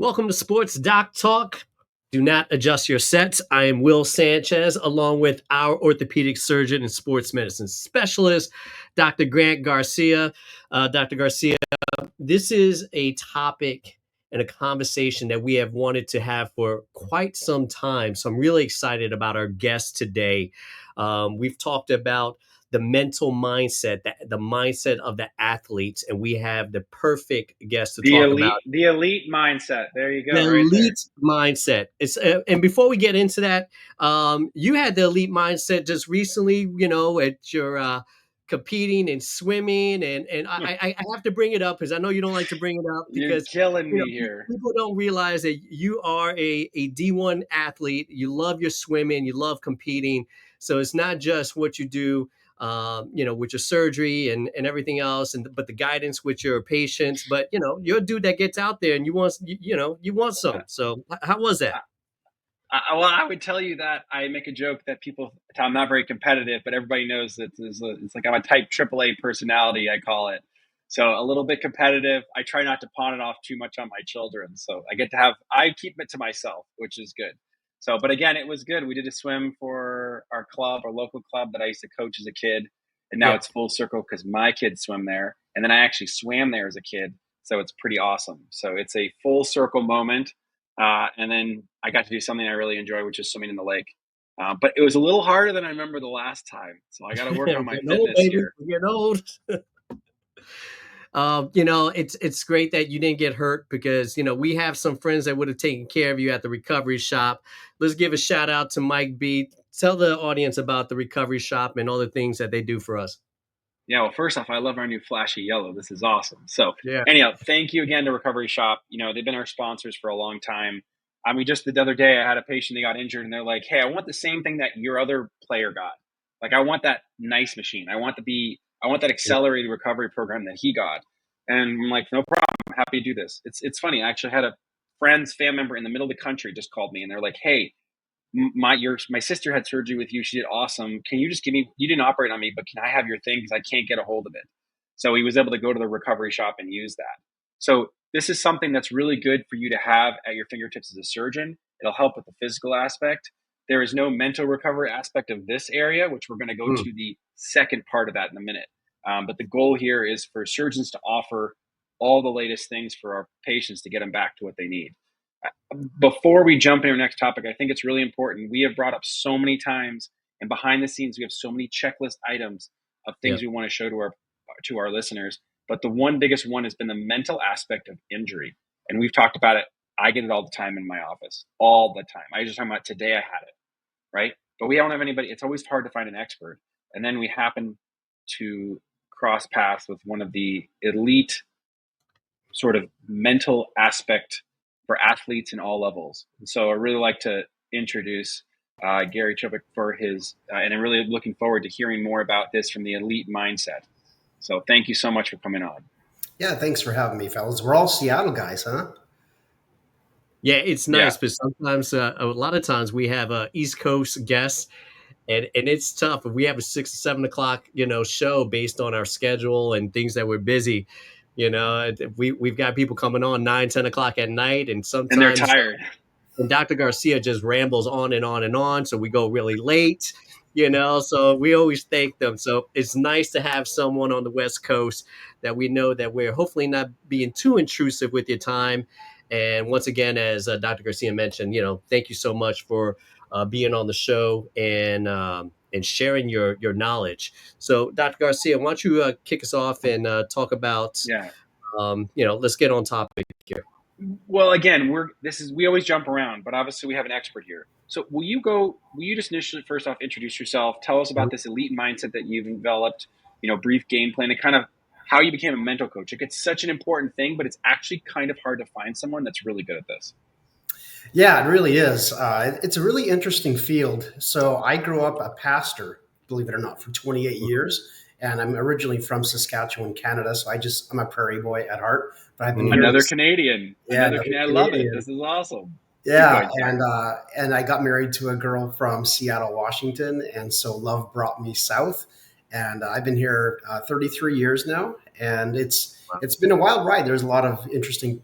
Welcome to Sports Doc Talk. Do not adjust your sets. I am Will Sanchez, along with our orthopedic surgeon and sports medicine specialist, Dr. Grant Garcia. Dr. Garcia, this is a topic and a conversation that we have wanted to have for quite some time. So I'm really excited about our guest today. We've talked about the mental mindset, the mindset of the athletes, and we have the perfect guest to talk about the elite mindset. There you go. the Right there. elite mindset. It's and before we get into that, you had the elite mindset just recently. At your competing and swimming, and I have to bring it up because I know you don't like to bring it up You're because killing me here. people don't realize that you are a D1 athlete. You love your swimming, you love competing. So it's not just what you do with your surgery and everything else, but the guidance with your patients. But you're a dude that gets out there and you want some. So how was that? Well, I would tell you that I make a joke that people, I'm not very competitive, but everybody knows that it's like I'm a type AAA personality, I call it. So a little bit competitive. I try not to pawn it off too much on my children. So I keep it to myself, which is good. So, but again, it was good. We did a swim for our club, our local club that I used to coach as a kid. And now it's full circle because my kids swim there. And then I actually swam there as a kid. So it's pretty awesome. So it's a full circle moment. And then I got to do something I really enjoy, which is swimming in the lake. But it was a little harder than I remember the last time. So I got to work on my fitness here. Getting old. It's great that you didn't get hurt because, we have some friends that would have taken care of you at the recovery shop. Let's give a shout out to Mike B. Tell the audience about the recovery shop and all the things that they do for us. Yeah, well, first off, I love our new flashy yellow. This is awesome. So anyhow, thank you again to Recovery Shop. They've been our sponsors for a long time. I mean, just the other day, I had a patient, they got injured, and they're like, hey, I want the same thing that your other player got. Like, I want that nice machine. I want that accelerated recovery program that he got. And I'm like, no problem. I'm happy to do this. It's funny. I actually had a friend's family member in the middle of the country just called me, and they're like, hey, my sister had surgery with you. She did awesome. Can you just give me, you didn't operate on me, but can I have your thing? Because I can't get a hold of it. So he was able to go to the recovery shop and use that. So this is something that's really good for you to have at your fingertips as a surgeon. It'll help with the physical aspect. There is no mental recovery aspect of this area, which we're going to go to the second part of that in a minute. But the goal here is for surgeons to offer all the latest things for our patients to get them back to what they need. Before we jump into our next topic, I think it's really important. We have brought up so many times, and behind the scenes, we have so many checklist items of things we want to show to our listeners. But the one biggest one has been the mental aspect of injury. And we've talked about it. I get it all the time in my office, all the time. I was just talking about today I had it, right? But we don't have anybody. It's always hard to find an expert. And then we happen to cross paths with one of the elite sort of mental aspect for athletes in all levels. And so I really like to introduce Gary Chupik for his, and I'm really looking forward to hearing more about this from the elite mindset. So thank you so much for coming on. Yeah, thanks for having me, fellas. We're all Seattle guys, huh? Yeah, it's nice, but sometimes, a lot of times we have East Coast guests, and it's tough. If we have a 6 or 7 o'clock, show based on our schedule and things that we're busy, we've got people coming on 9, 10 o'clock at night, and sometimes they're tired. And Dr. Garcia just rambles on and on and on, so we go really late. So we always thank them. So it's nice to have someone on the West Coast that we know that we're hopefully not being too intrusive with your time. And once again, as Dr. Garcia mentioned, thank you so much for being on the show and sharing your knowledge. So, Dr. Garcia, why don't you kick us off and talk about, let's get on topic here. Well, again, we always jump around, but obviously we have an expert here. So will you just initially first off introduce yourself, tell us about this elite mindset that you've developed, brief game plan, and kind of how you became a mental coach. Like, it's such an important thing, but it's actually kind of hard to find someone that's really good at this. Yeah, it really is. It's a really interesting field. So I grew up a pastor, believe it or not, for 28 years. And I'm originally from Saskatchewan, Canada. So I'm a prairie boy at heart. But I've been another Canadian. Yeah, I love it. This is awesome. Yeah, and I got married to a girl from Seattle, Washington, and so love brought me south. And I've been here 33 years now, and it's been a wild ride. There's a lot of interesting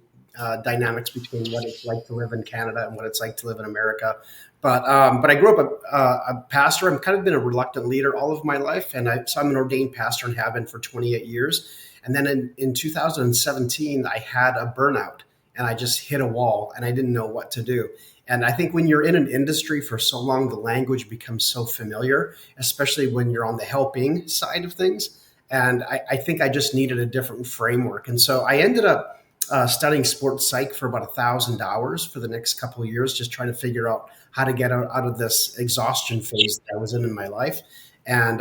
dynamics between what it's like to live in Canada and what it's like to live in America. But I grew up a pastor. I've kind of been a reluctant leader all of my life, so I'm an ordained pastor and have been for 28 years. And then in 2017, I had a burnout and I just hit a wall and I didn't know what to do. And I think when you're in an industry for so long, the language becomes so familiar, especially when you're on the helping side of things. And I think I just needed a different framework. And so I ended up studying sports psych for about 1,000 hours for the next couple of years, just trying to figure out how to get out of this exhaustion phase that I was in my life. And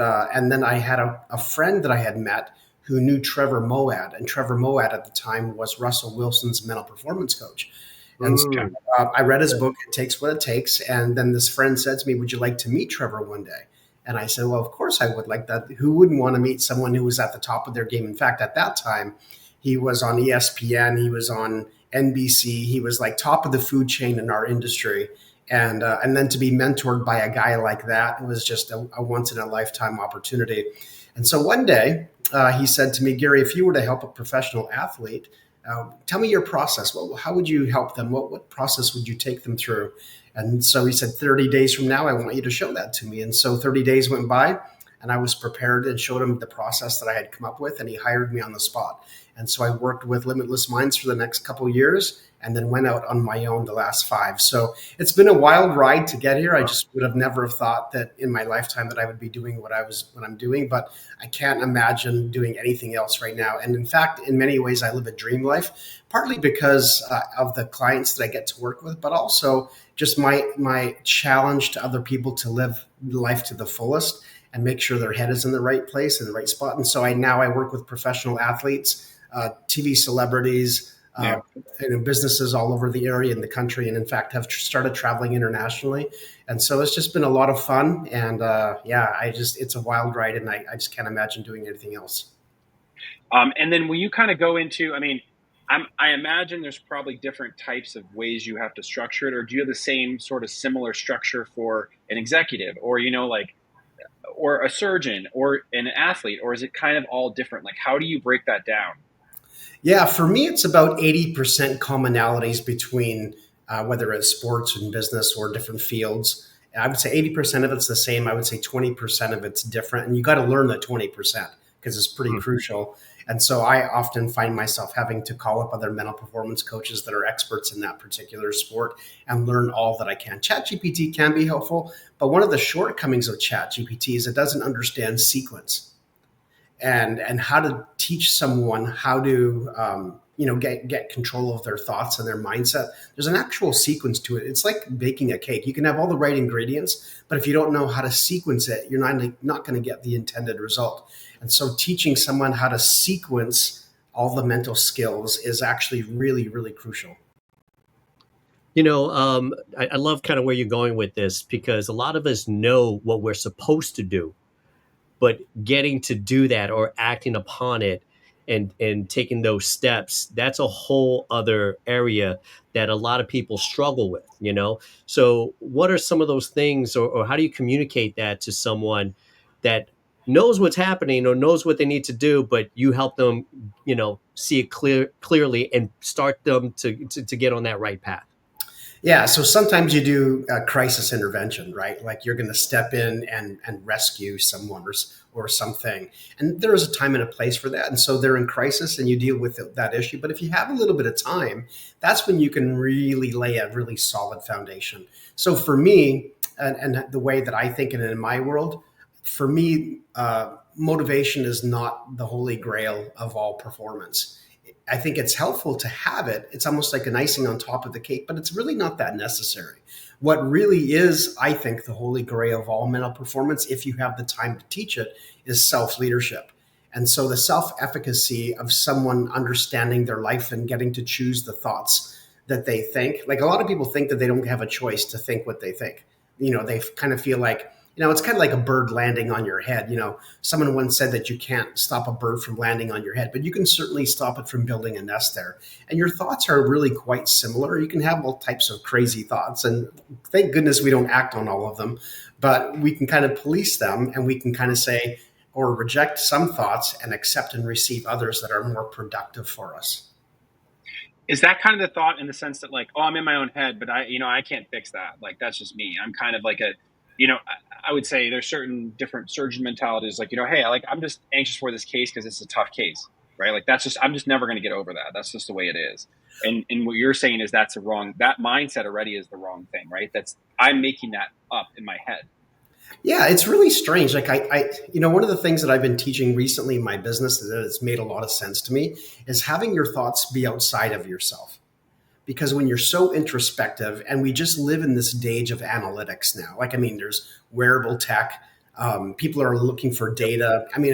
then I had a friend that I had met who knew Trevor Moawad. And Trevor Moawad at the time was Russell Wilson's mental performance coach. And so, I read his book, It Takes What It Takes. And then this friend said to me, would you like to meet Trevor one day? And I said, well, of course I would like that. Who wouldn't want to meet someone who was at the top of their game? In fact, at that time, he was on ESPN, he was on NBC, he was like top of the food chain in our industry. And then to be mentored by a guy like that, it was just a once in a lifetime opportunity. And so one day he said to me, Gary, if you were to help a professional athlete, tell me your process. How would you help them? What process would you take them through? And so he said, 30 days from now, I want you to show that to me. And so 30 days went by and I was prepared and showed him the process that I had come up with, and he hired me on the spot. And so I worked with Limitless Minds for the next couple of years and then went out on my own the last 5. So it's been a wild ride to get here. I just would have never have thought that in my lifetime that I would be doing what I'm doing, but I can't imagine doing anything else right now. And in fact, in many ways, I live a dream life, partly because of the clients that I get to work with, but also just my challenge to other people to live life to the fullest and make sure their head is in the right place, in the right spot. And so I work with professional athletes, TV celebrities, businesses all over the area in the country, and in fact have started traveling internationally. And so it's just been a lot of fun. And it's a wild ride, and I just can't imagine doing anything else. And then when you kind of go into, I imagine there's probably different types of ways you have to structure it, or do you have the same sort of similar structure for an executive, or, or a surgeon or an athlete, or is it kind of all different? Like, how do you break that down? Yeah, for me, it's about 80% commonalities between whether it's sports and business or different fields. I would say 80% of it's the same. I would say 20% of it's different. And you got to learn the 20% because it's pretty crucial. And so I often find myself having to call up other mental performance coaches that are experts in that particular sport and learn all that I can. ChatGPT can be helpful, but one of the shortcomings of ChatGPT is it doesn't understand sequence and how to teach someone how to get control of their thoughts and their mindset. There's an actual sequence to it. It's like baking a cake. You can have all the right ingredients, but if you don't know how to sequence it, you're not going to get the intended result. And so teaching someone how to sequence all the mental skills is actually really, really crucial. I love kind of where you're going with this, because a lot of us know what we're supposed to do, but getting to do that or acting upon it and taking those steps, that's a whole other area that a lot of people struggle with, So what are some of those things, or how do you communicate that to someone that knows what's happening or knows what they need to do, but you help them, see it clearly and start them to get on that right path? Yeah, so sometimes you do a crisis intervention, right? Like you're going to step in and rescue someone or something. And there is a time and a place for that. And so they're in crisis and you deal with that issue. But if you have a little bit of time, that's when you can really lay a really solid foundation. So for me, and the way that I think it in my world, for me, motivation is not the holy grail of all performance. I think it's helpful to have it. It's almost like an icing on top of the cake, but it's really not that necessary. What really is, I think, the holy grail of all mental performance, if you have the time to teach it, is self-leadership. And so the self-efficacy of someone understanding their life and getting to choose the thoughts that they think. Like a lot of people think that they don't have a choice to think what they think. They kind of feel like, it's kind of like a bird landing on your head. Someone once said that you can't stop a bird from landing on your head, but you can certainly stop it from building a nest there. And your thoughts are really quite similar. You can have all types of crazy thoughts, and thank goodness we don't act on all of them, but we can kind of police them, and we can kind of say or reject some thoughts and accept and receive others that are more productive for us. Is that kind of the thought, in the sense that like, oh, I'm in my own head, but I can't fix that. Like, that's just me. I'm kind of like I would say there's certain different surgeon mentalities. Like, hey, I'm just anxious for this case because it's a tough case, right? Like, I'm just never going to get over that. That's just the way it is. And what you're saying is that mindset already is the wrong thing, right? I'm making that up in my head. Yeah, it's really strange. Like one of the things that I've been teaching recently in my business that has made a lot of sense to me is having your thoughts be outside of yourself. Because when you're so introspective, and we just live in this age of analytics now, there's wearable tech, people are looking for data. And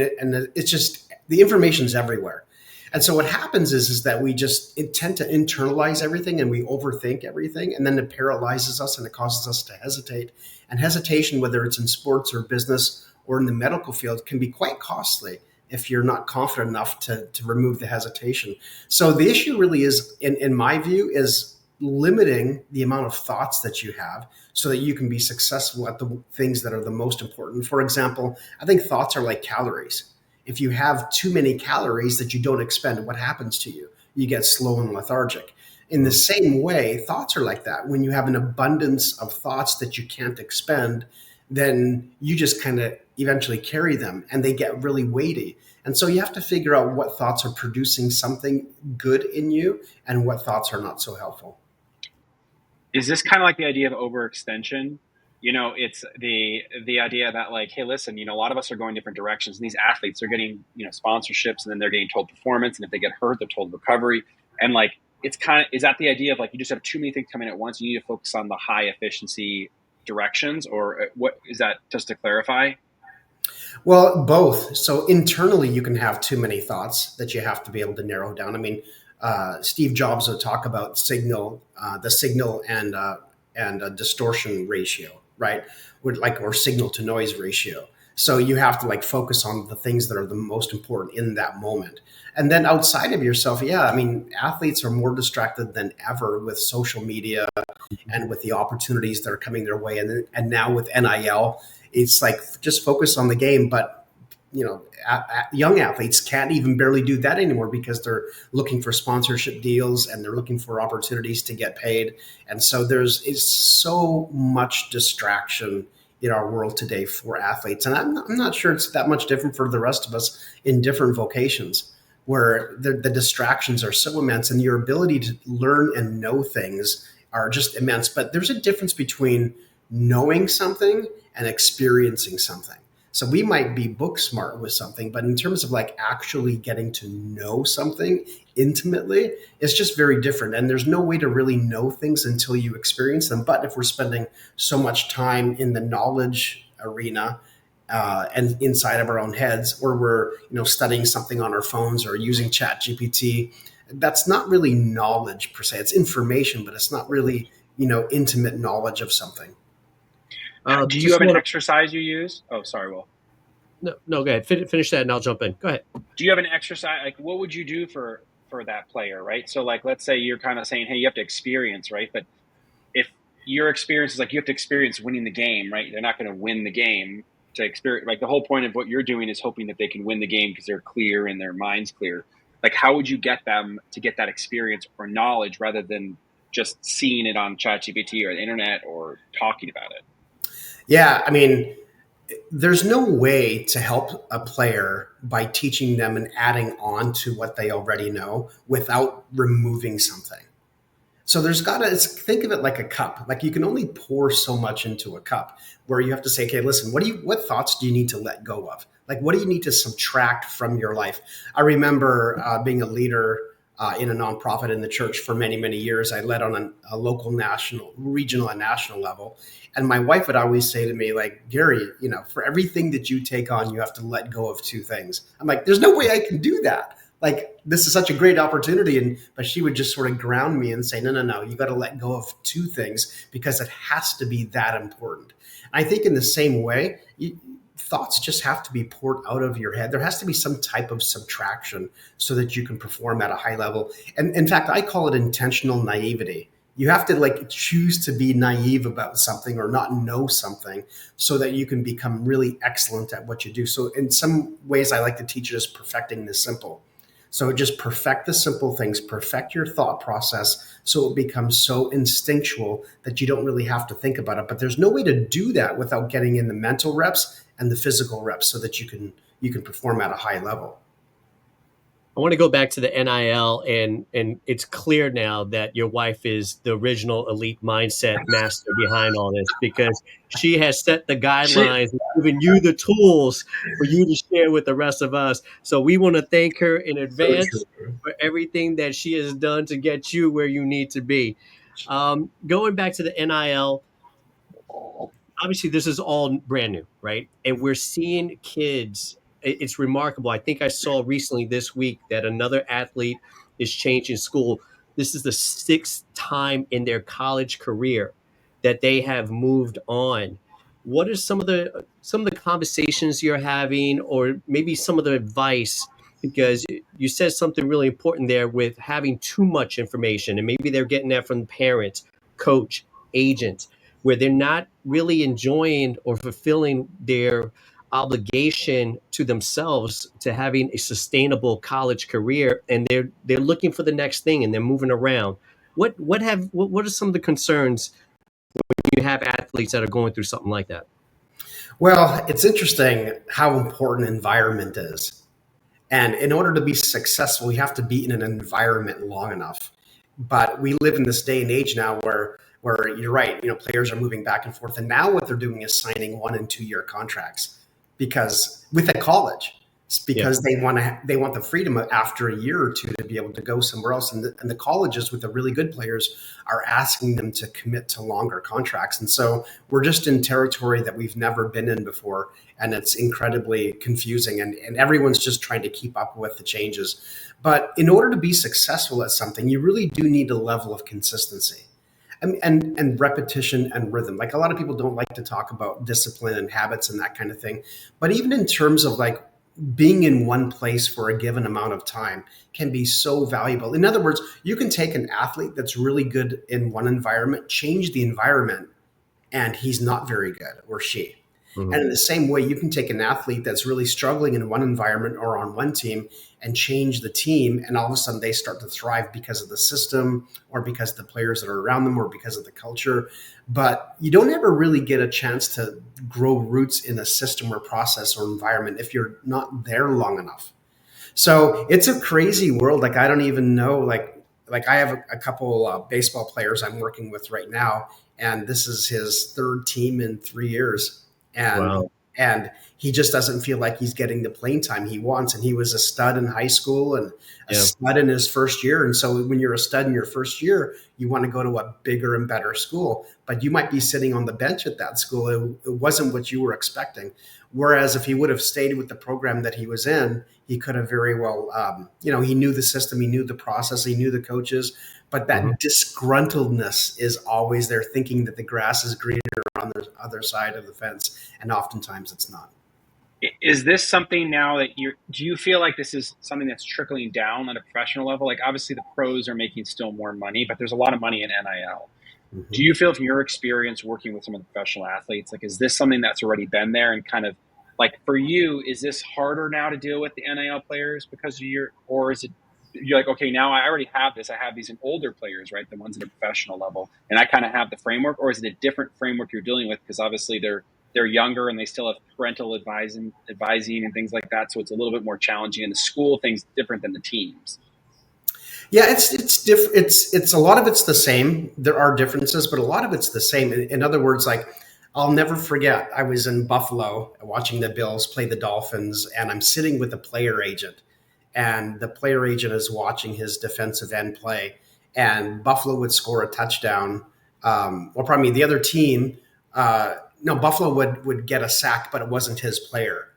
it's just, the information's everywhere. And so what happens is that we just tend to internalize everything, and we overthink everything, and then it paralyzes us and it causes us to hesitate. And hesitation, whether it's in sports or business or in the medical field, can be quite costly if you're not confident enough to remove the hesitation. So the issue really is, in my view, is limiting the amount of thoughts that you have so that you can be successful at the things that are the most important. For example, I think thoughts are like calories. If you have too many calories that you don't expend, what happens to you? You get slow and lethargic. In the same way, thoughts are like that. When you have an abundance of thoughts that you can't expend, then you just kind of eventually carry them, and they get really weighty. And so you have to figure out what thoughts are producing something good in you and what thoughts are not so helpful. Is this kind of like the idea of overextension? It's the idea that like, hey, listen, a lot of us are going different directions, and these athletes are getting, sponsorships, and then they're getting told performance. And if they get hurt, they're told recovery. And like, is that the idea of like, you just have too many things coming at once? You need to focus on the high efficiency directions, or what is that, just to clarify? Well, both. So internally, you can have too many thoughts that you have to be able to narrow down. Steve Jobs would talk about the signal and distortion ratio, right? Or signal to noise ratio. So you have to focus on the things that are the most important in that moment. And then outside of yourself, athletes are more distracted than ever with social media and with the opportunities that are coming their way. And now with NIL, it's like, just focus on the game. But young athletes can't even barely do that anymore because they're looking for sponsorship deals and they're looking for opportunities to get paid. And so is so much distraction in our world today for athletes. And I'm not sure it's that much different for the rest of us in different vocations, where the distractions are so immense and your ability to learn and know things are just immense. But there's a difference between knowing something and experiencing something. So we might be book smart with something, but in terms of actually getting to know something intimately, it's just very different. And there's no way to really know things until you experience them. But if we're spending so much time in the knowledge arena and inside of our own heads, or we're studying something on our phones or using ChatGPT, that's not really knowledge per se. It's information, but it's not really intimate knowledge of something. Do you have an exercise you use? Oh, sorry, Will. No, go ahead. Finish that and I'll jump in. Go ahead. Do you have an exercise? Like, what would you do for that player, right? So let's say you're kind of saying, hey, you have to experience, right? But if your experience is you have to experience winning the game, right? They're not going to win the game to experience. The whole point of what you're doing is hoping that they can win the game because they're clear and their mind's clear. How would you get them to get that experience or knowledge rather than just seeing it on ChatGPT or the internet or talking about it? Yeah, there's no way to help a player by teaching them and adding on to what they already know without removing something. So think of it like a cup. You can only pour so much into a cup, where you have to say, okay, listen, what thoughts do you need to let go of? What do you need to subtract from your life? I remember being a leader in a nonprofit in the church for many, many years. I led on a local, national, regional, and national level. And my wife would always say to me, Gary, for everything that you take on, you have to let go of two things. I'm like, there's no way I can do that. This is such a great opportunity. But she would just sort of ground me and say, no, you got to let go of two things because it has to be that important. And I think in the same way, thoughts just have to be poured out of your head. There has to be some type of subtraction so that you can perform at a high level. And in fact, I call it intentional naivety. You have to choose to be naive about something or not know something so that you can become really excellent at what you do. So in some ways, I like to teach it as perfecting the simple. So just perfect the simple things, perfect your thought process so it becomes so instinctual that you don't really have to think about it. But there's no way to do that without getting in the mental reps and the physical reps so that you can perform at a high level. I want to go back to the NIL, and it's clear now that your wife is the original elite mindset master behind all this, because she has set the guidelines and given you the tools for you to share with the rest of us. So we want to thank her in So advance true. for everything that she has done to get you where you need to be. Going back to the NIL, obviously this is all brand new, right? And we're seeing kids. It's remarkable. I think I saw recently this week that another athlete is changing school. This is the sixth time in their college career that they have moved on. What are some of the conversations you're having, or maybe some of the advice? Because you said something really important there with having too much information, and maybe they're getting that from parents, coach, agents, where they're not really enjoying or fulfilling their obligation to themselves to having a sustainable college career, and they're looking for the next thing and they're moving around. What are some of the concerns when you have athletes that are going through something like that? Well, it's interesting how important environment is. And in order to be successful, you have to be in an environment long enough. But we live in this day and age now where you're right, players are moving back and forth. And now what they're doing is signing 1 and 2 year contracts because with a college, it's Yeah. because they want the freedom of after a year or two to be able to go somewhere else. And the colleges with the really good players are asking them to commit to longer contracts. And so we're just in territory that we've never been in before. And it's incredibly confusing. And everyone's just trying to keep up with the changes. But in order to be successful at something, you really do need a level of consistency and repetition and rhythm. Like a lot of people don't like to talk about discipline and habits and that kind of thing. But even in terms of like being in one place for a given amount of time can be so valuable. In other words, you can take an athlete that's really good in one environment, change the environment, and he's not very good, or she. Mhm. And in the same way, you can take an athlete that's really struggling in one environment or on one team and change the team, and all of a sudden they start to thrive because of the system or because of the players that are around them or because of the culture. But you don't ever really get a chance to grow roots in a system or process or environment if you're not there long enough. So it's a crazy world. Like I don't even know. Like I have a couple baseball players I'm working with right now, and this is his third team in 3 years, and Wow. and he just doesn't feel like he's getting the playing time he wants. And he was a stud in high school and a Yeah. stud in his first year. And so when you're a stud in your first year, you want to go to a bigger and better school, but you might be sitting on the bench at that school. It wasn't what you were expecting. Whereas if he would have stayed with the program that he was in, he could have very well, he knew the system, he knew the process, he knew the coaches, but Mhm. that disgruntledness is always there, thinking that the grass is greener on the other side of the fence. And oftentimes it's not. Is this something now that do you feel like this is something that's trickling down at a professional level? Like obviously the pros are making still more money, but there's a lot of money in NIL. Mm-hmm. Do you feel from your experience working with some of the professional athletes, like, is this something that's already been there and kind of like for you, is this harder now to deal with the NIL players because of or is it, you're like, okay, now I already have this. I have these in older players, right? The ones at a professional level. And I kind of have the framework, or is it a different framework you're dealing with? Because obviously they're younger and they still have parental advising and things like that. So it's a little bit more challenging. And the school thing's different than the teams. Yeah, it's different. It's a lot of it's the same. There are differences, but a lot of it's the same. In other words, like I'll never forget. I was in Buffalo watching the Bills play the Dolphins, and I'm sitting with a player agent, and the player agent is watching his defensive end play, and Buffalo would score a touchdown, or probably the other team. No, Buffalo would get a sack, but it wasn't his player.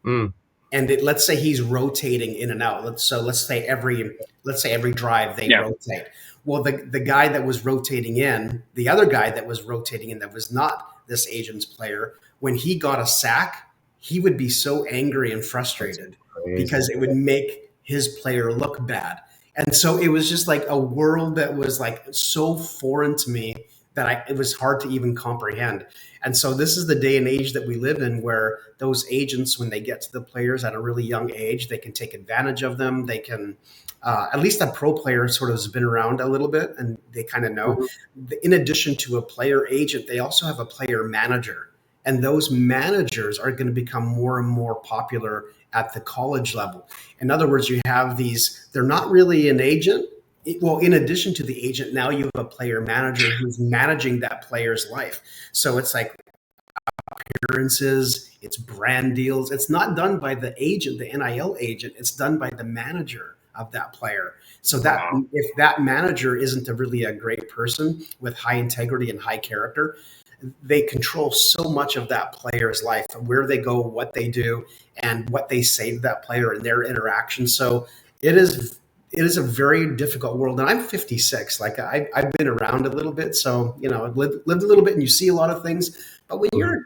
Mm. And let's say he's rotating in and out. Let's say every drive they rotate. Well, the guy that was rotating in, the other guy that was rotating in that was not this agent's player, when he got a sack, he would be so angry and frustrated because it would make his player look bad. And so it was just like a world that was like so foreign to me that it was hard to even comprehend. And so this is the day and age that we live in, where those agents, when they get to the players at a really young age, they can take advantage of them. They can, at least a pro player sort of has been around a little bit and they kind of know. Mm-hmm. In addition to a player agent, they also have a player manager. And those managers are going to become more and more popular at the college level. In other words, you have these, they're not really an agent. Well, in addition to the agent, now you have a player manager who's managing that player's life. So it's like appearances, it's brand deals. It's not done by the agent, the NIL agent. It's done by the manager of that player. So that if that manager isn't really a great person with high integrity and high character, they control so much of that player's life, where they go, what they do, and what they say to that player and their interaction. So it is a very difficult world. And I'm 56. Like I've been around a little bit. So, I've lived a little bit and you see a lot of things. But when you're,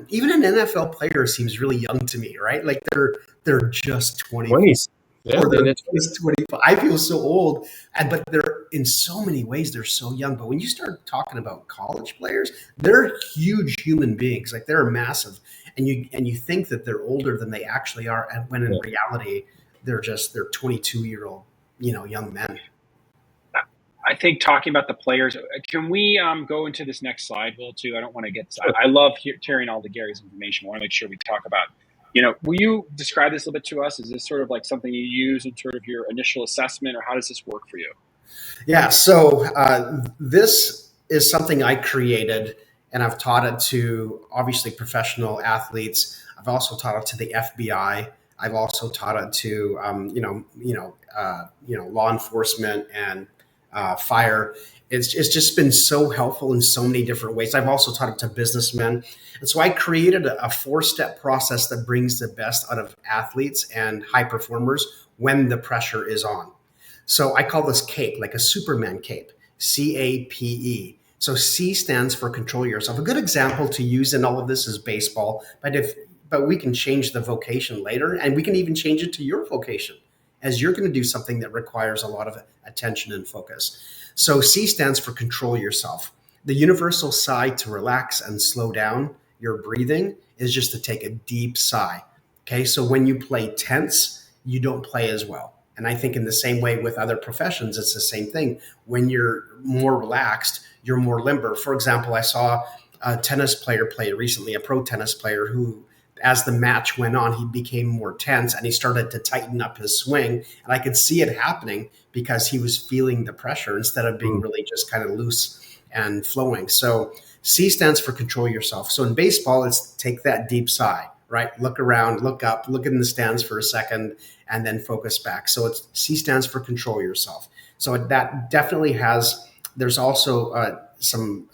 even an NFL player seems really young to me, right? Like they're just 20s. Yeah, or they're just 25. I feel so old. But they're, in so many ways, they're so young. But when you start talking about college players, they're huge human beings. Like they're massive. And you think that they're older than they actually are. And when in reality, they're 22-year-old, young men. I think talking about the players, can we go into this next slide, Will, too? I don't want to get, I love hearing all the Gary's information. I want to make sure we talk about, will you describe this a little bit to us? Is this sort of like something you use in sort of your initial assessment, or how does this work for you? Yeah, so this is something I created, and I've taught it to obviously professional athletes. I've also taught it to the FBI. I've also taught it to law enforcement and fire. It's just been so helpful in so many different ways. I've also taught it to businessmen. And so I created a 4-step process that brings the best out of athletes and high performers when the pressure is on. So I call this CAPE, like a Superman cape, CAPE. So C stands for control yourself. A good example to use in all of this is baseball, but we can change the vocation later, and we can even change it to your vocation, as you're going to do something that requires a lot of attention and focus. So C stands for control yourself. The universal sigh to relax and slow down your breathing is just to take a deep sigh. Okay, so when you play tense, you don't play as well. And I think in the same way with other professions, it's the same thing. When you're more relaxed, you're more limber. For example, I saw a tennis player play recently, a pro tennis player who, as the match went on, he became more tense and he started to tighten up his swing. And I could see it happening because he was feeling the pressure instead of being really just kind of loose and flowing. So C stands for control yourself. So in baseball, it's take that deep sigh, right? Look around, look up, look in the stands for a second, and then focus back. So it's C stands for control yourself. So that definitely has, there's also some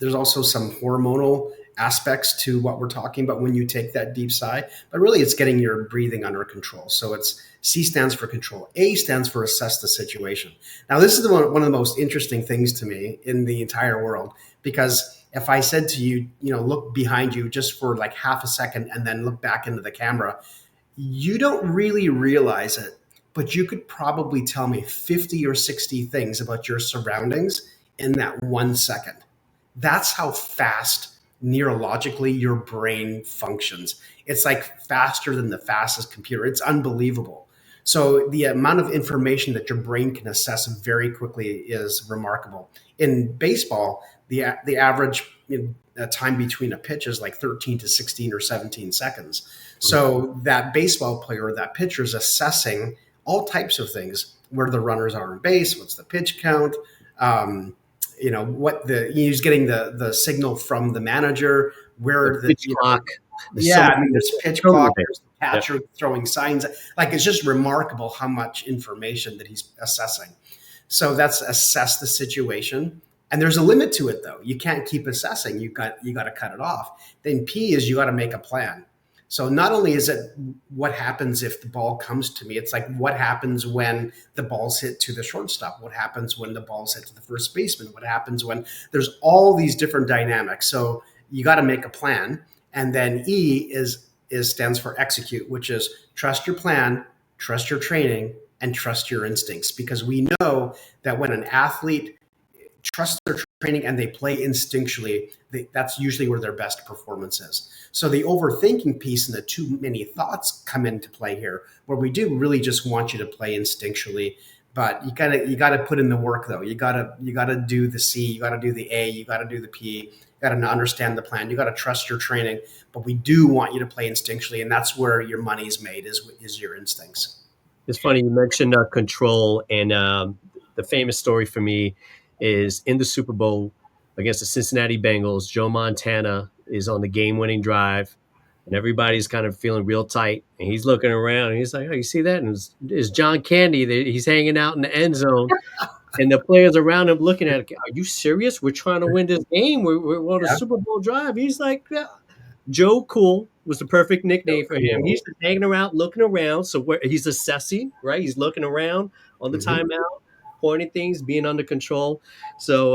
hormonal aspects to what we're talking about when you take that deep sigh, but really it's getting your breathing under control. So it's C stands for control. A stands for assess the situation. Now, this is one of the most interesting things to me in the entire world, because if I said to you, look behind you just for like half a second and then look back into the camera, you don't really realize it, but you could probably tell me 50 or 60 things about your surroundings in that 1 second. That's how fast neurologically your brain functions. It's like faster than the fastest computer. It's unbelievable. So the amount of information that your brain can assess very quickly is remarkable. In baseball, the average time between a pitch is like 13 to 16 or 17 seconds. So that baseball player or that pitcher is assessing all types of things: where the runners are on base, what's the pitch count, he's getting the signal from the manager, where the pitch clock. There's pitch clock, there's the catcher throwing signs. Like, it's just remarkable how much information that he's assessing. So that's assess the situation. And there's a limit to it, though. You can't keep assessing. You got to cut it off. Then P is you got to make a plan. So not only is it what happens if the ball comes to me, it's like what happens when the ball's hit to the shortstop, what happens when the ball's hit to the first baseman, what happens when there's all these different dynamics. So you got to make a plan. And then E stands for execute, which is trust your plan, trust your training, and trust your instincts. Because we know that when an athlete trust their training and they play instinctually, that's usually where their best performance is. So the overthinking piece and the too many thoughts come into play here, where we do really just want you to play instinctually. But you gotta put in the work though. You gotta do the C, you gotta do the A, you gotta do the P, you gotta understand the plan, you gotta trust your training. But we do want you to play instinctually, and that's where your money is made, is your instincts. It's funny you mentioned control, and the famous story for me is in the Super Bowl against the Cincinnati Bengals. Joe Montana is on the game-winning drive, and everybody's kind of feeling real tight. And he's looking around, and he's like, "Oh, you see that?" And it's John Candy. He's hanging out in the end zone, and the players around him looking at it. Are you serious? We're trying to win this game. We're on a Super Bowl drive. He's like, yeah. Joe Cool was the perfect nickname for him. He's just hanging around, looking around. So he's assessing, right? He's looking around on the timeout, pointing things, being under control. So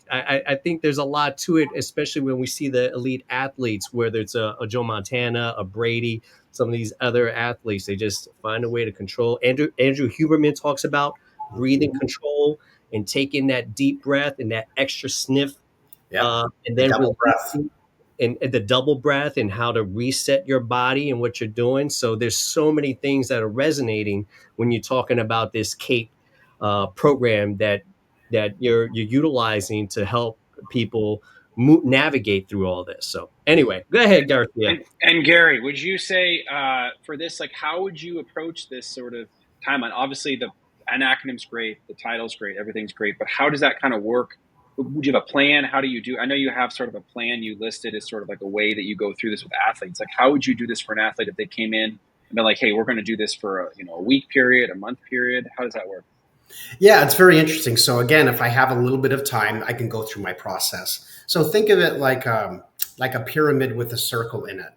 I think there's a lot to it, especially when we see the elite athletes, whether it's a Joe Montana, a Brady, some of these other athletes. They just find a way to control. Andrew Huberman talks about breathing control and taking that deep breath and that extra sniff, and then double breath. And the double breath and how to reset your body and what you're doing. So there's so many things that are resonating when you're talking about this CAPE program that you're utilizing to help people navigate through all this. So anyway, go ahead, Garcia. And Gary, would you say for this, like, how would you approach this sort of timeline? Obviously, an acronym's great, the title's great, everything's great, but how does that kind of work? Would you have a plan? How do you do? I know you have sort of a plan you listed as sort of like a way that you go through this with athletes. Like, how would you do this for an athlete if they came in and been like, "Hey, we're going to do this for a week period, a month period"? How does that work? Yeah, it's very interesting. So again, if I have a little bit of time, I can go through my process. So think of it like a pyramid with a circle in it,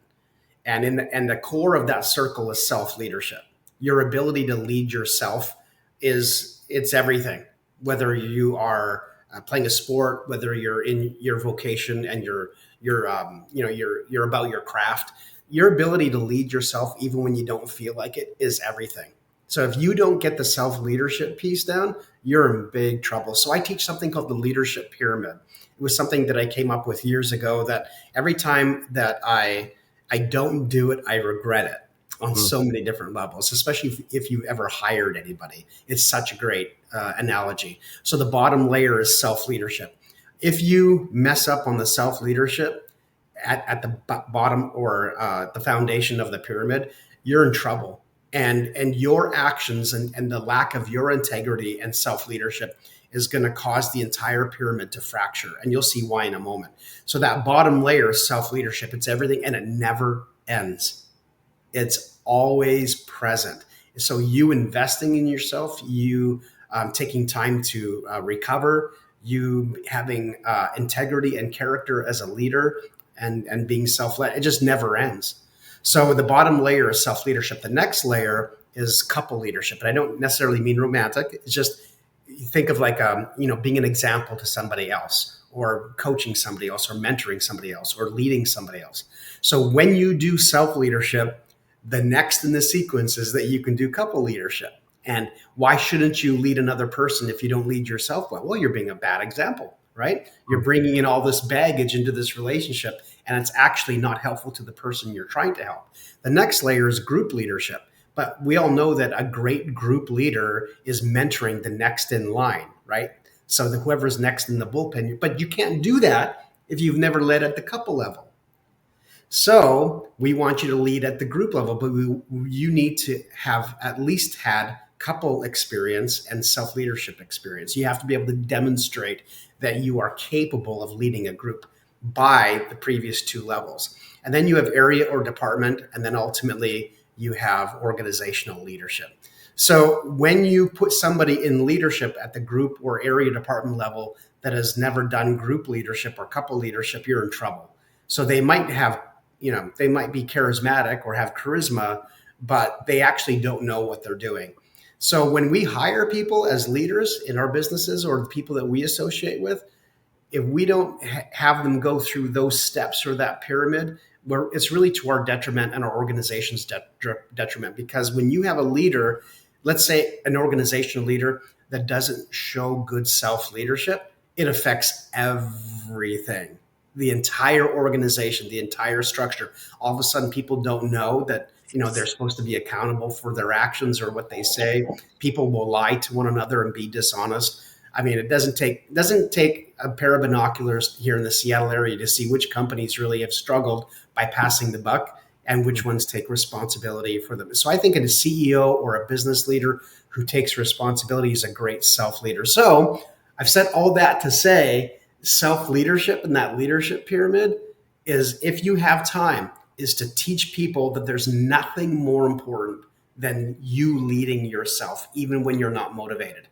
and in the core of that circle is self-leadership. Your ability to lead yourself it's everything. Whether you are playing a sport, whether you're in your vocation and you're about your craft, your ability to lead yourself even when you don't feel like it is everything. So if you don't get the self-leadership piece down, you're in big trouble. So I teach something called the leadership pyramid. It was something that I came up with years ago, that every time that I don't do it, I regret it on so many different levels, especially if you've ever hired anybody. It's such a great analogy. So the bottom layer is self-leadership. If you mess up on the self-leadership at the bottom or the foundation of the pyramid, you're in trouble. And your actions and the lack of your integrity and self-leadership is going to cause the entire pyramid to fracture. And you'll see why in a moment. So that bottom layer is self-leadership. It's everything, and it never ends. It's always present. So you investing in yourself, you taking time to recover, you having integrity and character as a leader, and being self-led, it just never ends. So the bottom layer is self-leadership. The next layer is couple leadership. And I don't necessarily mean romantic. It's just, think of like, being an example to somebody else, or coaching somebody else, or mentoring somebody else, or leading somebody else. So when you do self-leadership, the next in the sequence is that you can do couple leadership. And why shouldn't you lead another person if you don't lead yourself well? Well, you're being a bad example, right? You're bringing in all this baggage into this relationship, and it's actually not helpful to the person you're trying to help. The next layer is group leadership. But we all know that a great group leader is mentoring the next in line, right? So whoever's next in the bullpen, but you can't do that if you've never led at the couple level. So we want you to lead at the group level, but you need to have at least had couple experience and self-leadership experience. You have to be able to demonstrate that you are capable of leading a group by the previous two levels. And then you have area or department, and then ultimately you have organizational leadership. So when you put somebody in leadership at the group or area department level that has never done group leadership or couple leadership, you're in trouble. So they might be charismatic or have charisma, but they actually don't know what they're doing. So when we hire people as leaders in our businesses or the people that we associate with, if we don't have them go through those steps or that pyramid, it's really to our detriment and our organization's detriment. Because when you have a leader, let's say an organizational leader that doesn't show good self-leadership, it affects everything, the entire organization, the entire structure. All of a sudden, people don't know that, they're supposed to be accountable for their actions or what they say. People will lie to one another and be dishonest. I mean, it doesn't take a pair of binoculars here in the Seattle area to see which companies really have struggled by passing the buck and which ones take responsibility for them. So I think a CEO or a business leader who takes responsibility is a great self-leader. So I've said all that to say self-leadership and that leadership pyramid is, if you have time, is to teach people that there's nothing more important than you leading yourself, even when you're not motivated.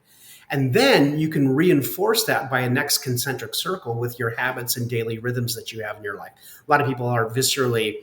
And then you can reinforce that by a next concentric circle with your habits and daily rhythms that you have in your life. A lot of people are viscerally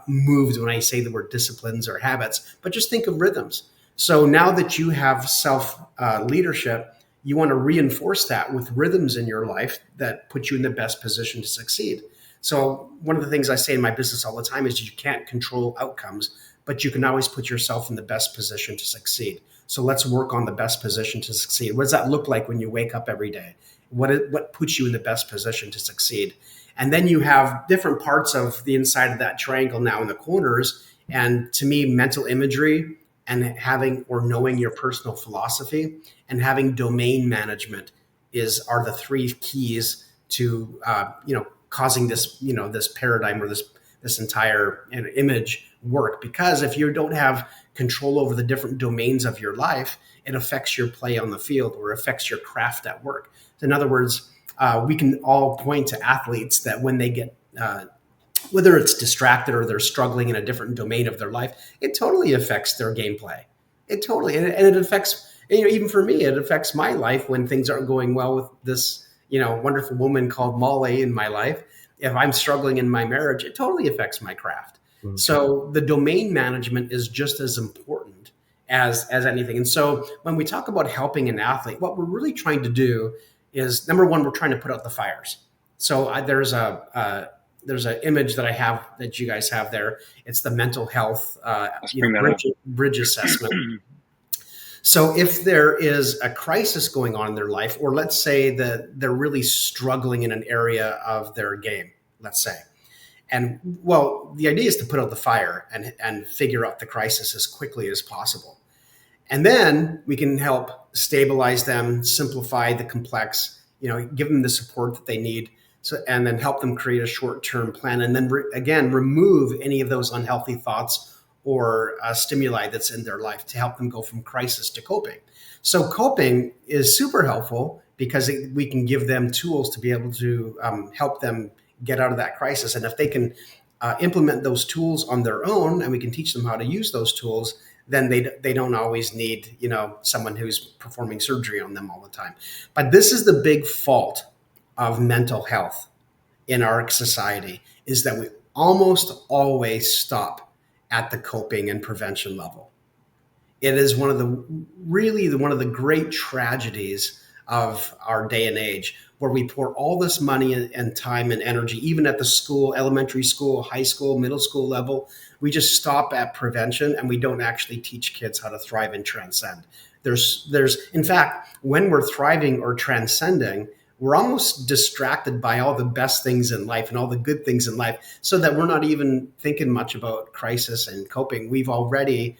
moved when I say the word disciplines or habits, but just think of rhythms. So now that you have self-leadership, you want to reinforce that with rhythms in your life that put you in the best position to succeed. So one of the things I say in my business all the time is you can't control outcomes, but you can always put yourself in the best position to succeed. So let's work on the best position to succeed. What does that look like when you wake up every day? What puts you in the best position to succeed? And then you have different parts of the inside of that triangle now in the corners. And to me, mental imagery and having or knowing your personal philosophy and having domain management are the three keys to causing this this paradigm or this entire image work. Because if you don't have control over the different domains of your life, it affects your play on the field or affects your craft at work. In other words, we can all point to athletes that when they get whether it's distracted or they're struggling in a different domain of their life, it totally affects their gameplay. It totally, and it affects, even for me, it affects my life when things aren't going well with this, wonderful woman called Molly in my life. If I'm struggling in my marriage, it totally affects my craft. Okay. So the domain management is just as important as anything. And so when we talk about helping an athlete, what we're really trying to do is, number one, we're trying to put out the fires. So there's an image that I have that you guys have there. It's the mental health bridge assessment. So if there is a crisis going on in their life, or let's say that they're really struggling in an area of their game, let's say, and well, the idea is to put out the fire and figure out the crisis as quickly as possible. And then we can help stabilize them, simplify the complex, give them the support that they need. So, and then help them create a short-term plan, and then again remove any of those unhealthy thoughts or stimuli that's in their life to help them go from crisis to coping. So coping is super helpful because we can give them tools to be able to help them get out of that crisis. And if they can implement those tools on their own, and we can teach them how to use those tools, then they don't always need someone who's performing surgery on them all the time. But this is the big fault of mental health in our society, is that we almost always stop at the coping and prevention level. It is one of the great tragedies of our day and age, where we pour all this money and time and energy, even at the school, elementary school, high school, middle school level. We just stop at prevention, and we don't actually teach kids how to thrive and transcend. There's in fact, when we're thriving or transcending, we're almost distracted by all the best things in life and all the good things in life, so that we're not even thinking much about crisis and coping. We've already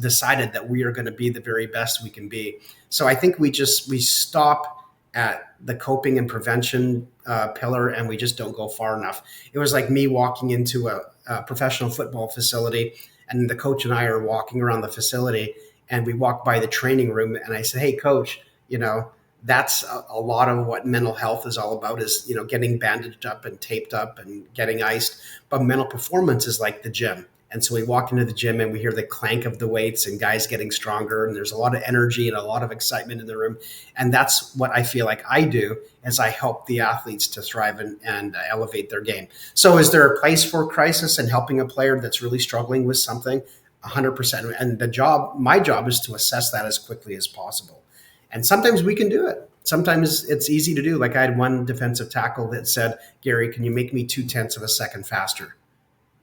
decided that we are going to be the very best we can be. So I think we stop at the coping and prevention pillar, and we just don't go far enough. It was like me walking into a professional football facility, and the coach and I are walking around the facility, and we walk by the training room, and I said, "Hey, coach, that's a lot of what mental health is all about, is, getting bandaged up and taped up and getting iced. But mental performance is like the gym." And so we walk into the gym and we hear the clank of the weights and guys getting stronger. And there's a lot of energy and a lot of excitement in the room. And that's what I feel like I do, as I help the athletes to thrive and elevate their game. So is there a place for crisis and helping a player that's really struggling with something? 100%. And my job is to assess that as quickly as possible. And sometimes we can do it. Sometimes it's easy to do. Like I had one defensive tackle that said, "Gary, can you make me 0.2 of a second faster?"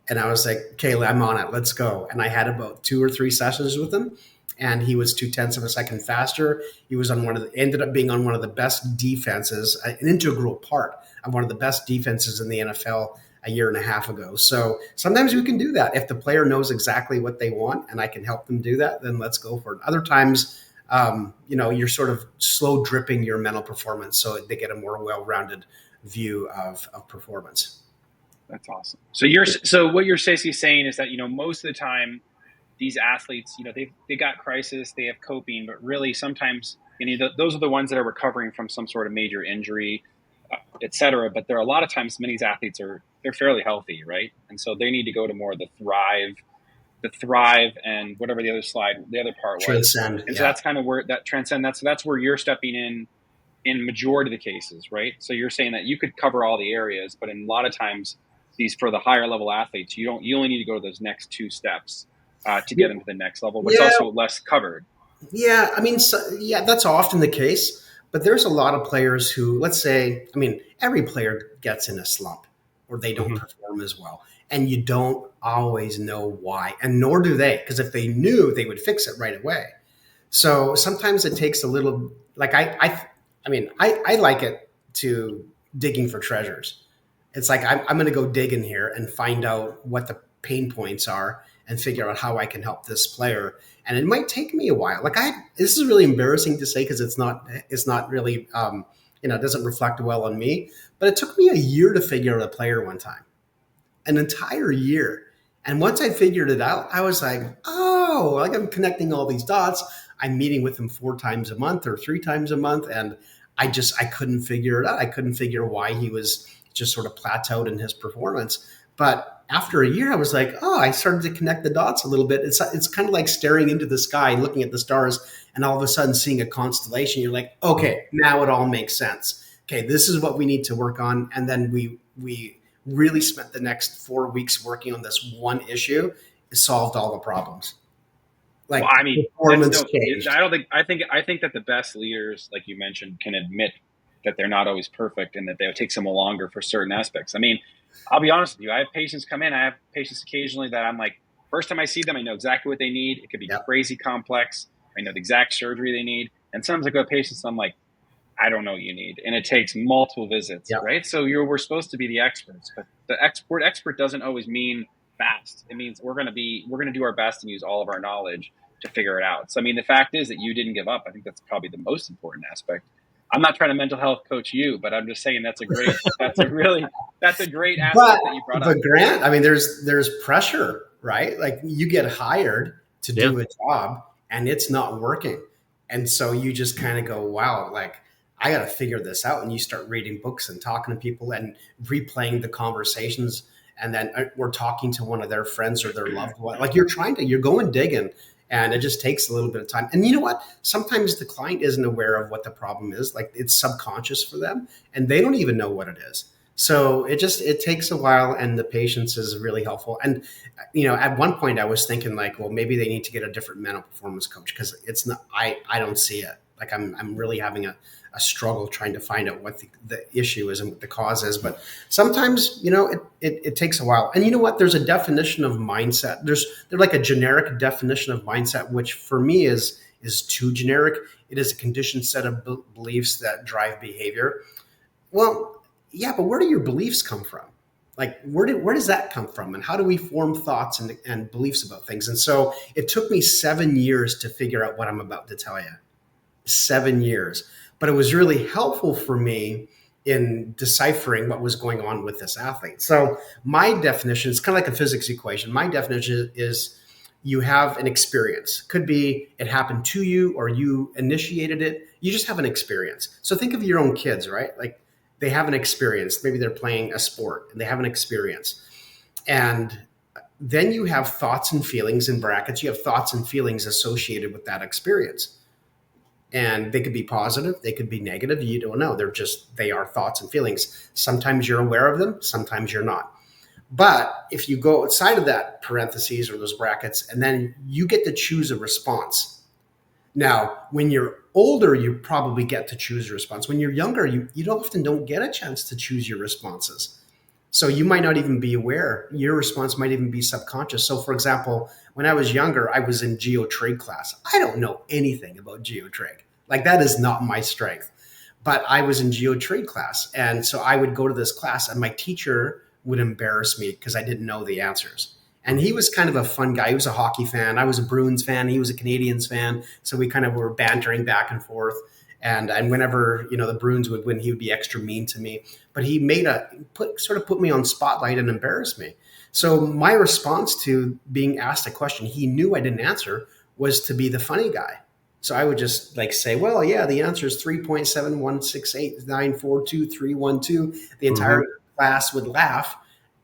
And I was like, "Okay, I'm on it. Let's go." And I had about 2 or 3 sessions with him. and he was 0.2 of a second faster. He was ended up being on one of the best defenses, an integral part of one of the best defenses in the NFL a year and a half ago. So sometimes we can do that. If the player knows exactly what they want and I can help them do that, then let's go for it. Other times, you're sort of slow dripping your mental performance so they get a more well-rounded view of performance. That's awesome. So what you're basically saying is that, most of the time these athletes, they got crisis, they have coping, but really sometimes, those are the ones that are recovering from some sort of major injury, et cetera. But there are a lot of times many of these athletes they're fairly healthy, right? And so they need to go to more of the thrive and whatever the other part was. Transcend. And so that's kind of where that transcend, that's where you're stepping in majority of the cases, right? So you're saying that you could cover all the areas, but in a lot of times for the higher level athletes, you only need to go to those next two steps to get them to the next level, but it's also less covered. Yeah. I mean, that's often the case, but there's a lot of players who, let's say, every player gets in a slump or they don't perform as well. And you don't always know why, and nor do they, because if they knew, they would fix it right away. So sometimes it takes a little, like I like it to digging for treasures. It's like, I'm going to go dig in here and find out what the pain points are and figure out how I can help this player. And it might take me a while. This is really embarrassing to say because it's not really, it doesn't reflect well on me, but it took me a year to figure out a player one time, an entire year. And once I figured it out, I was like, oh, I'm connecting all these dots. I'm meeting with him 4 times a month or 3 times a month. And I couldn't figure it out. I couldn't figure why he was just sort of plateaued in his performance. But after a year, I was like, oh, I started to connect the dots a little bit. It's kind of like staring into the sky, looking at the stars, and all of a sudden seeing a constellation. You're like, okay, now it all makes sense. Okay, this is what we need to work on. And then we really spent the next 4 weeks working on this one issue. It solved all the problems. Performance changed. I think that the best leaders, like you mentioned, can admit that they're not always perfect and that they'll take some longer for certain aspects. I'll be honest with you. I have patients come in. I have patients occasionally that I'm like, first time I see them, I know exactly what they need. It could be crazy complex. I know the exact surgery they need. And sometimes I go to patients, I'm like, I don't know what you need. And it takes multiple visits, right? So we're supposed to be the experts, but the word expert doesn't always mean fast. It means we're going to do our best and use all of our knowledge to figure it out. So, the fact is that you didn't give up. I think that's probably the most important aspect. I'm not trying to mental health coach you, but I'm just saying that's a great aspect that you brought up. But Grant, there's pressure, right? Like you get hired to do a job and it's not working. And so you just kind of go, wow, like I got to figure this out. And you start reading books and talking to people and replaying the conversations. And then we're talking to one of their friends or their loved one. Like you're going digging. And it just takes a little bit of time. And you know what? Sometimes the client isn't aware of what the problem is. Like it's subconscious for them and they don't even know what it is. So it takes a while and the patience is really helpful. And, at one point I was thinking like, well, maybe they need to get a different mental performance coach because it's not, I don't see it. Like I'm really having a struggle trying to find out what the issue is and what the cause is. But sometimes, it takes a while. And you know what? There's a definition of mindset. There's like a generic definition of mindset, which for me is too generic. It is a conditioned set of beliefs that drive behavior. Well, yeah, but where do your beliefs come from? Like, where does that come from? And how do we form thoughts and beliefs about things? And so it took me 7 years to figure out what I'm about to tell you. 7 years. But it was really helpful for me in deciphering what was going on with this athlete. So my definition is kind of like a physics equation. My definition is you have an experience. Could be it happened to you or you initiated it. You just have an experience. So think of your own kids, right? Like they have an experience. Maybe they're playing a sport and they have an experience. And then you have thoughts and feelings in brackets. You have thoughts and feelings associated with that experience. And they could be positive, they could be negative. You don't know. They are thoughts and feelings. Sometimes you're aware of them, sometimes you're not. But if you go outside of that parentheses or those brackets, and then you get to choose a response. Now, when you're older, you probably get to choose a response. When you're younger, you often don't get a chance to choose your responses. So you might not even be aware. Your response might even be subconscious. So for example, when I was younger, I was in geo trade class. I don't know anything about geo trade. Like that is not my strength. But I was in geo trade class. And so I would go to this class and my teacher would embarrass me because I didn't know the answers. And he was kind of a fun guy. He was a hockey fan. I was a Bruins fan. He was a Canadiens fan. So we kind of were bantering back and forth. And whenever, the Bruins would win, he would be extra mean to me. But he put me on spotlight and embarrassed me. So my response to being asked a question he knew I didn't answer was to be the funny guy. So I would just say, well, yeah, the answer is 3.716894231. The entire class would laugh.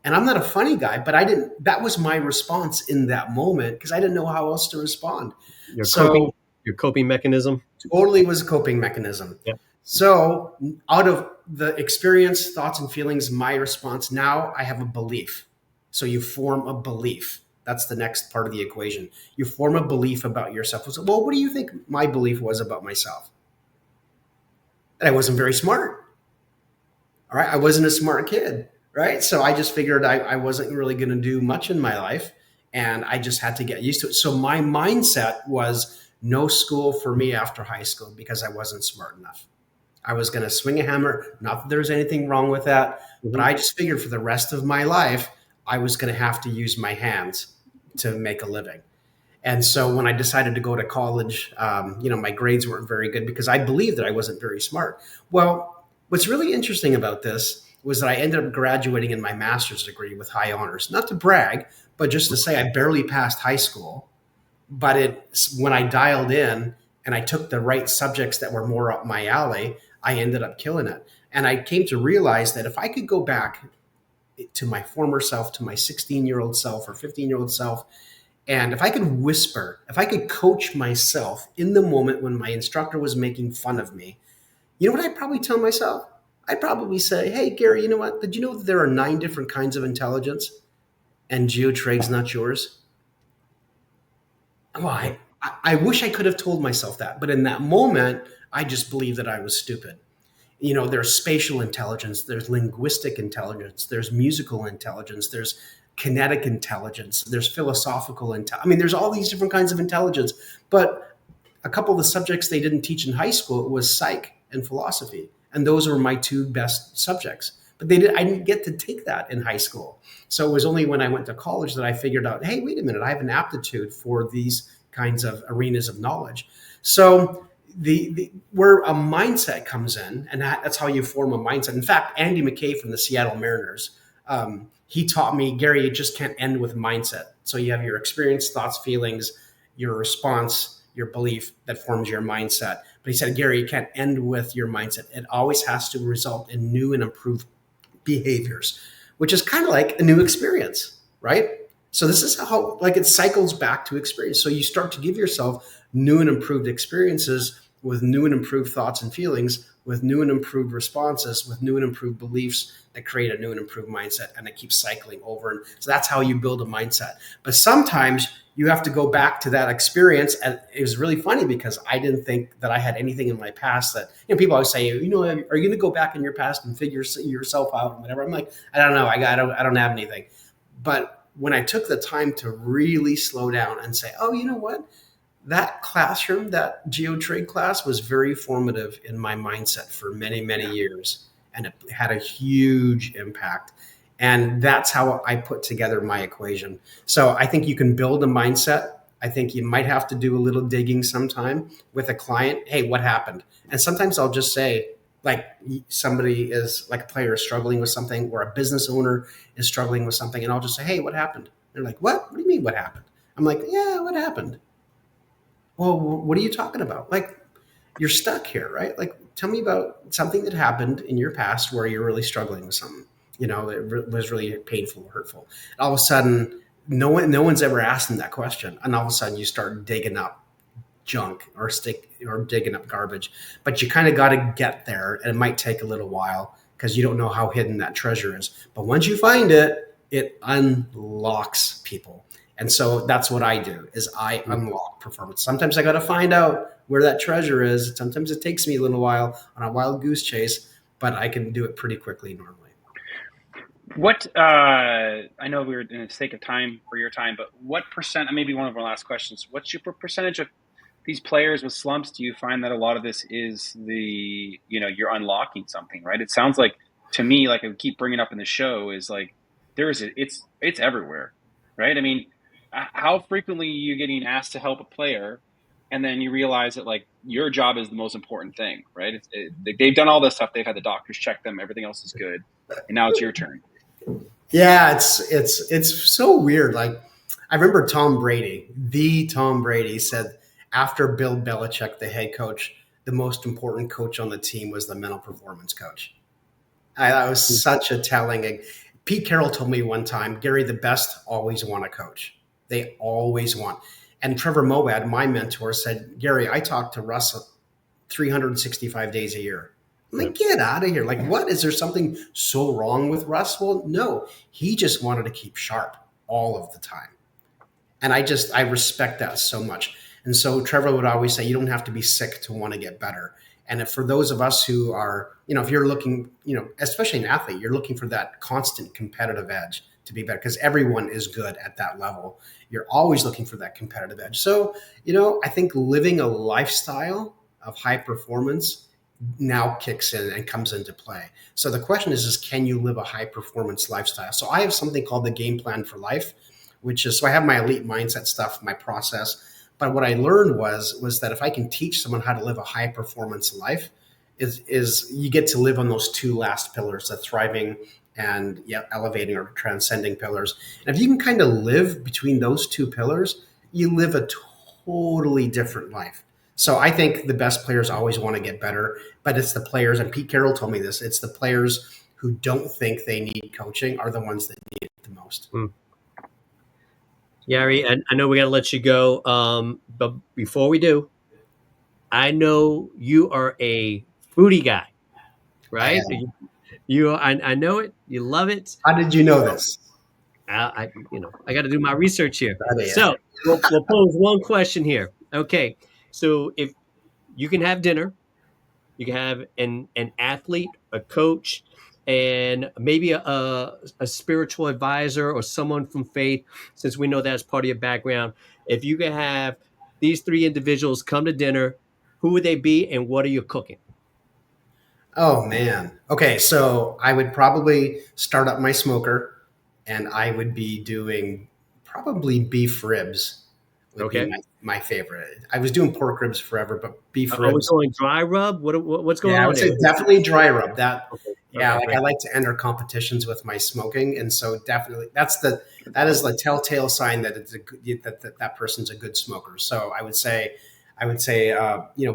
And I'm not a funny guy, but that was my response in that moment because I didn't know how else to respond. Your coping mechanism? Totally was a coping mechanism. Yeah. So out of the experience, thoughts and feelings, my response, now I have a belief. So you form a belief. That's the next part of the equation. You form a belief about yourself. So, well, what do you think my belief was about myself? That I wasn't very smart. All right. I wasn't a smart kid. Right. So I just figured I wasn't really going to do much in my life. And I just had to get used to it. So my mindset was no school for me after high school because I wasn't smart enough. I was going to swing a hammer. Not that there's anything wrong with that. But I just figured for the rest of my life, I was going to have to use my hands to make a living. And so when I decided to go to college, my grades weren't very good because I believed that I wasn't very smart. Well, what's really interesting about this was that I ended up graduating in my master's degree with high honors. Not to brag, but just to say I barely passed high school. But when I dialed in and I took the right subjects that were more up my alley, I ended up killing it. And I came to realize that if I could go back to my former self, to my 16-year-old self or 15-year-old self, and if I could whisper, if I could coach myself in the moment when my instructor was making fun of me, you know what I'd probably tell myself? I'd probably say, hey, Gary, you know what? Did you know that there are 9 different kinds of intelligence and geotrade's not yours? Well, I wish I could have told myself that. But in that moment, I just believed that I was stupid. There's spatial intelligence, there's linguistic intelligence, there's musical intelligence, there's kinetic intelligence, there's philosophical intelligence. I mean, there's all these different kinds of intelligence. But a couple of the subjects they didn't teach in high school was psych and philosophy. And those were my 2 best subjects. But I didn't get to take that in high school. So it was only when I went to college that I figured out, hey, wait a minute, I have an aptitude for these kinds of arenas of knowledge. So where a mindset comes in, and that's how you form a mindset. In fact, Andy McKay from the Seattle Mariners, he taught me, Gary, it just can't end with mindset. So you have your experience, thoughts, feelings, your response, your belief that forms your mindset. But he said, Gary, it can't end with your mindset. It always has to result in new and improved behaviors, which is kind of like a new experience, right? So this is how it cycles back to experience. So you start to give yourself new and improved experiences with new and improved thoughts and feelings, with new and improved responses, with new and improved beliefs that create a new and improved mindset, and it keeps cycling over. And so that's how you build a mindset. But sometimes you have to go back to that experience. And it was really funny because I didn't think that I had anything in my past that, people always say, are you going to go back in your past and figure yourself out and whatever? I'm like, I don't know. I don't have anything. But when I took the time to really slow down and say, oh, you know what? That classroom, that geotrade class was very formative in my mindset for many, many years. And it had a huge impact. And that's how I put together my equation. So I think you can build a mindset. I think you might have to do a little digging sometime with a client. Hey, what happened? And sometimes I'll just say, somebody is like a player is struggling with something, or a business owner is struggling with something. And I'll just say, hey, what happened? They're like, what? What do you mean what happened? I'm like, yeah, what happened? Well, what are you talking about? You're stuck here, right? Tell me about something that happened in your past where you're really struggling with something. It was really painful, hurtful. And all of a sudden, no one's ever asked them that question. And all of a sudden you start digging up junk or digging up garbage, but you kind of got to get there. And it might take a little while because you don't know how hidden that treasure is. But once you find it, it unlocks people. And so that's what I do is I unlock performance. Sometimes I got to find out where that treasure is. Sometimes it takes me a little while on a wild goose chase, but I can do it pretty quickly normally. What I know we were in the sake of time for your time, but what percent? Maybe one of our last questions. What's your percentage of these players with slumps? Do you find that a lot of this is you're unlocking something, right? It sounds like to me, like I keep bringing up in the show, is like it's everywhere, right? I mean, how frequently are you getting asked to help a player, and then you realize that like your job is the most important thing, right? They've done all this stuff. They've had the doctors check them. Everything else is good, and now it's your turn. Yeah, it's so weird. Like I remember Tom Brady said after Bill Belichick, the head coach, the most important coach on the team was the mental performance coach. That was such a telling. Pete Carroll told me one time, Gary, the best always want a coach. They always want. And Trevor Moawad, my mentor, said, Gary, I talk to Russ 365 days a year. I'm like, get out of here. Like, what? Is there something so wrong with Russ? Well, no. He just wanted to keep sharp all of the time. And I respect that so much. And so Trevor would always say, you don't have to be sick to want to get better. And if for those of us who are, if you're looking, especially an athlete, you're looking for that constant competitive edge to be better because everyone is good at that level. You're always looking for that competitive edge. So, I think living a lifestyle of high performance now kicks in and comes into play. So the question is can you live a high performance lifestyle? So I have something called the game plan for life, which is, so I have my elite mindset stuff, my process. But what I learned was that if I can teach someone how to live a high performance life, is you get to live on those two last pillars, the thriving and elevating or transcending pillars. And if you can kind of live between those two pillars, you live a totally different life. So I think the best players always want to get better, but it's the players, and Pete Carroll told me this, it's the players who don't think they need coaching are the ones that need it the most. Gary, I know we got to let you go, but before we do, I know you are a foodie guy, right? I know it. You love it. How did you know this? I got to do my research here. So we'll pose one question here. Okay, so if you can have dinner, you can have an athlete, a coach, and maybe a spiritual advisor or someone from faith, since we know that's part of your background. If you could have these three individuals come to dinner, who would they be and what are you cooking? Oh, man. Okay, so I would probably start up my smoker and I would be doing probably beef ribs would be my favorite. I was doing pork ribs forever, but beef ribs. Are we going dry rub? What's going on? I would say definitely dry rub. That Okay, I like to enter competitions with my smoking, and so definitely that is the telltale sign that it's that person's a good smoker. So I would say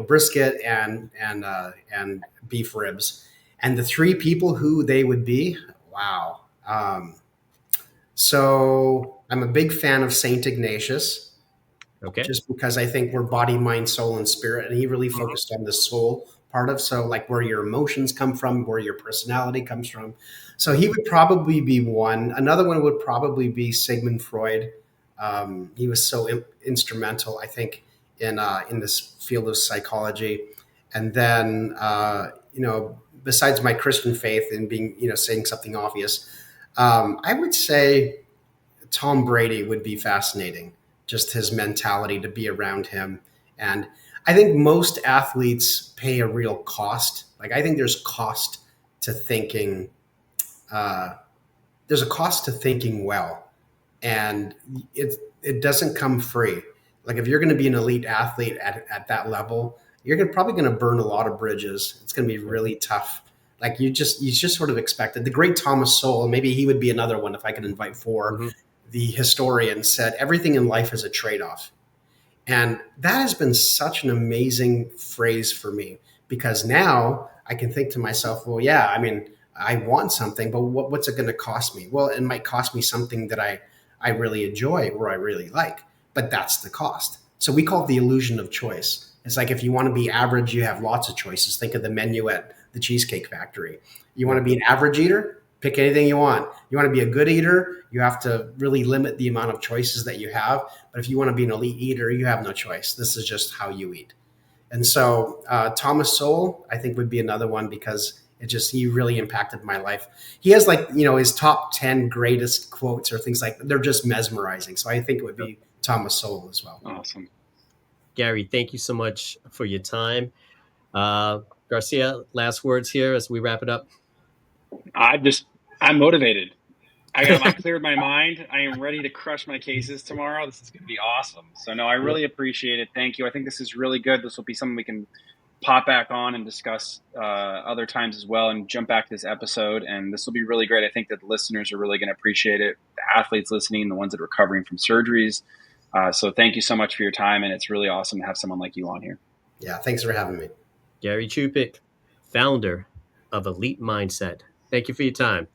brisket and beef ribs, and the three people who they would be. Wow. So I'm a big fan of Saint Ignatius. Okay. Just because I think we're body, mind, soul, and spirit, and he really focused on the soul part of, so like where your emotions come from, where your personality comes from. So he would probably be one. Another one would probably be Sigmund Freud. He was so instrumental, I think, in this field of psychology. And then besides my Christian faith and being saying something obvious, I would say Tom Brady would be fascinating. Just his mentality, to be around him. And I think most athletes pay a real cost. Like I think there's cost to thinking. There's a cost to thinking well, and it doesn't come free. Like if you're going to be an elite athlete at that level, you're probably going to burn a lot of bridges. It's going to be really tough. Like you just sort of expected. The great Thomas Sowell, maybe he would be another one if I could invite four. The historian said everything in life is a trade-off. And that has been such an amazing phrase for me because now I can think to myself, well, yeah, I mean, I want something, but what's it going to cost me? Well, it might cost me something that I really enjoy or I really like, but that's the cost. So we call it the illusion of choice. It's like if you want to be average, you have lots of choices. Think of the menu at the Cheesecake Factory. You want to be an average eater? Pick anything you want. You want to be a good eater, you have to really limit the amount of choices that you have. But if you want to be an elite eater, you have no choice. This is just how you eat. And so Thomas Sowell, I think, would be another one because He really impacted my life. He has his top 10 greatest quotes or things like that. They're just mesmerizing. So I think it would be Thomas Sowell as well. Awesome. Gary, thank you so much for your time. Garcia, last words here as we wrap it up. I'm motivated. I cleared my mind. I am ready to crush my cases tomorrow. This is going to be awesome. So no, I really appreciate it. Thank you. I think this is really good. This will be something we can pop back on and discuss other times as well, and jump back to this episode. And this will be really great. I think that the listeners are really going to appreciate it. The athletes listening, the ones that are recovering from surgeries. So thank you so much for your time. And it's really awesome to have someone like you on here. Yeah. Thanks for having me. Gary Chupik, founder of Elite Mindset. Thank you for your time.